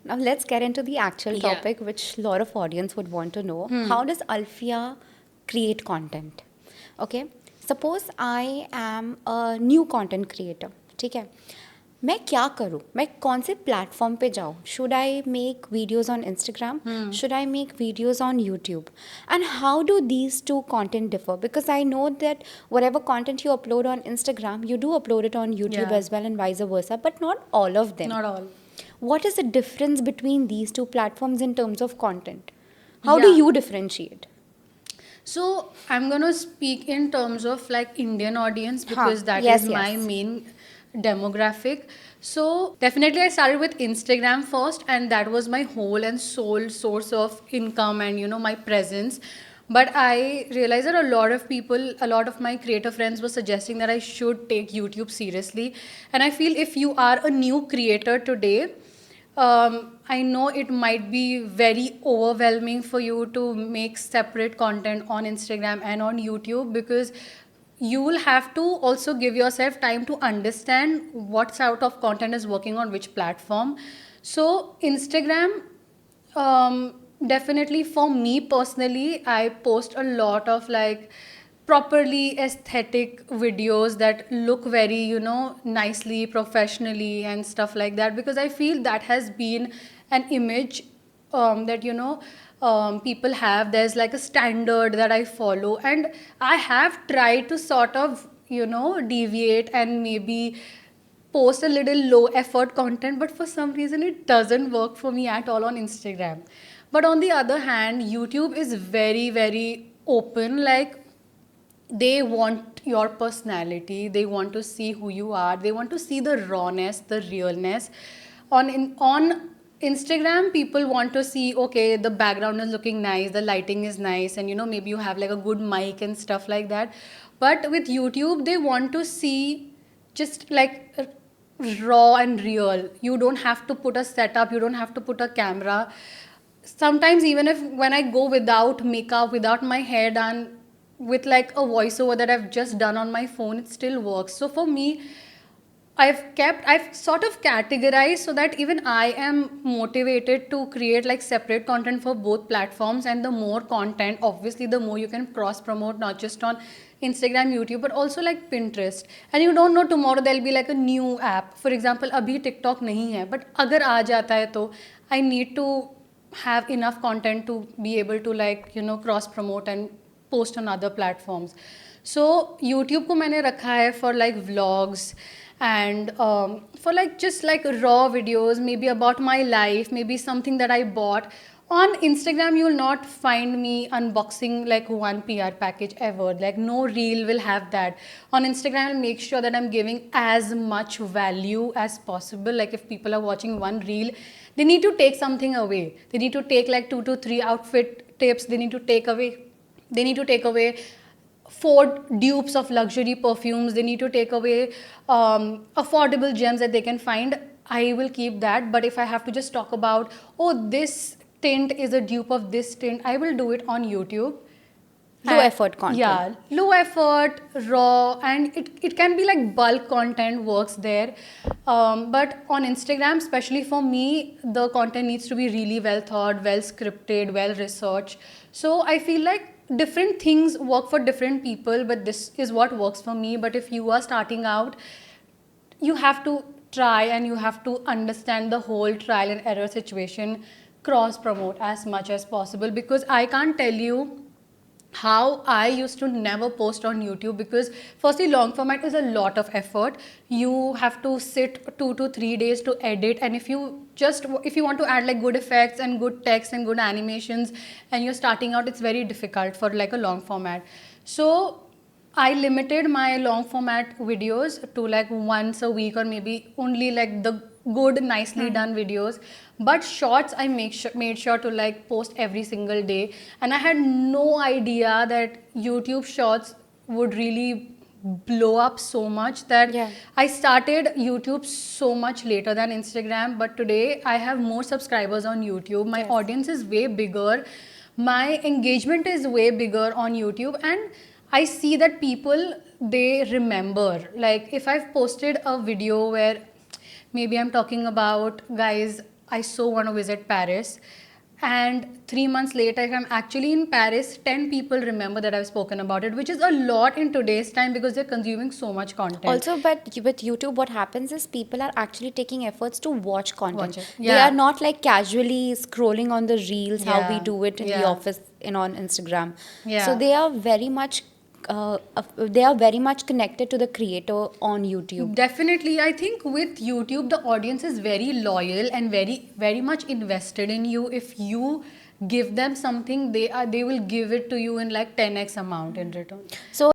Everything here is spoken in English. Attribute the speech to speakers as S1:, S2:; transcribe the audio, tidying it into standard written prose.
S1: Now let's get into the actual
S2: Yeah.
S1: topic, which a lot of audience would want to know. How does Alfiya create content? Okay, suppose I am a new content creator. ठीक है, मैं क्या करूँ, मैं कौन से platform पे जाऊँ? Should I make videos on Instagram, should I make videos on YouTube, and how do these two content differ? Because I know that whatever content you upload on Instagram, you do upload it on YouTube
S2: Yeah.
S1: as well, and vice versa, but not all of them.
S2: Not all.
S1: What is the difference between these two platforms in terms of content? How do
S2: Yeah.
S1: you differentiate?
S2: So I'm gonna speak in terms of like Indian audience because that
S1: Yes,
S2: is my
S1: yes.
S2: main demographic. So definitely I started with Instagram first, and that was my whole and sole source of income and my presence. But I realized that a lot of people, a lot of my creator friends were suggesting that I should take YouTube seriously. And I feel if you are a new creator today, I know it might be very overwhelming for you to make separate content on Instagram and on YouTube, because you will have to also give yourself time to understand what sort of content is working on which platform. So, Instagram, definitely for me personally, I post a lot of like properly aesthetic videos that look very nicely, professionally and stuff like that, because I feel that has been an image that people have. There's like a standard that I follow, and I have tried to sort of deviate and maybe post a little low effort content, but for some reason it doesn't work for me at all on Instagram. But on the other hand, YouTube is very, very open. Like, they want your personality, they want to see who you are, they want to see the rawness, the realness. On Instagram, people want to see, okay, the background is looking nice, the lighting is nice, and maybe you have like a good mic and stuff like that. But with YouTube, they want to see just like raw and real. You don't have to put a setup, you don't have to put a camera. Sometimes even if when I go without makeup, without my hair done, with like a voiceover that I've just done on my phone, it still works. So for me, I've sort of categorized so that even I am motivated to create like separate content for both platforms. And the more content, obviously, the more you can cross promote, not just on Instagram, YouTube, but also like Pinterest. And you don't know, tomorrow there'll be like a new app. For example, abhi TikTok nahi hai, but agar aa jata hai to I need to have enough content to be able to like cross promote and post on other platforms. So YouTube को मैंने रखा है for like vlogs and for like just like raw videos, maybe about my life, maybe something that I bought. On Instagram, you will not find me unboxing like one PR package ever. Like, no reel will have that. On Instagram, I'll make sure that I'm giving as much value as possible. Like, if people are watching one reel, they need to take something away. They need to take like 2 to 3 outfit tips. They need to take away 4 dupes of luxury perfumes. They need to take away affordable gems that they can find. I will keep that. But if I have to just talk about, oh, this tint is a dupe of this tint, I will do it on YouTube.
S1: Low effort content.
S2: Yeah, low effort, raw, and it can be like bulk content works there. But on Instagram, especially for me, the content needs to be really well thought, well scripted, well researched. So I feel like different things work for different people, but this is what works for me. But if you are starting out, you have to try and you have to understand the whole trial and error situation, cross promote as much as possible, because I can't tell you how I used to never post on YouTube, because firstly, long format is a lot of effort. You have to sit 2 to 3 days to edit, and if you want to add like good effects and good text and good animations and you're starting out, it's very difficult for like a long format. So I limited my long format videos to like once a week, or maybe only like the good, nicely done videos. But shorts, I made sure to like post every single day. And I had no idea that YouTube shorts would really blow up so much that
S1: Yeah.
S2: I started YouTube so much later than Instagram. But today I have more subscribers on YouTube. My
S1: Yes.
S2: audience is way bigger. My engagement is way bigger on YouTube, and I see that people, they remember. Like, if I've posted a video where maybe I'm talking about, guys, I so want to visit Paris. And 3 months later, if I'm actually in Paris, 10 people remember that I've spoken about it, which is a lot in today's time because they're consuming so much content.
S1: Also, but with YouTube, what happens is people are actually taking efforts to watch content.
S2: Watch it.
S1: They
S2: Yeah.
S1: are not like casually scrolling on the reels how we
S2: Yeah.
S1: do it in the
S2: Yeah.
S1: office on Instagram.
S2: Yeah.
S1: So they are very much connected to the creator on YouTube.
S2: Definitely, I think with YouTube, the audience is very loyal and very, very much invested in you. If you give them something, they will give it to you in like 10x amount in return.
S1: So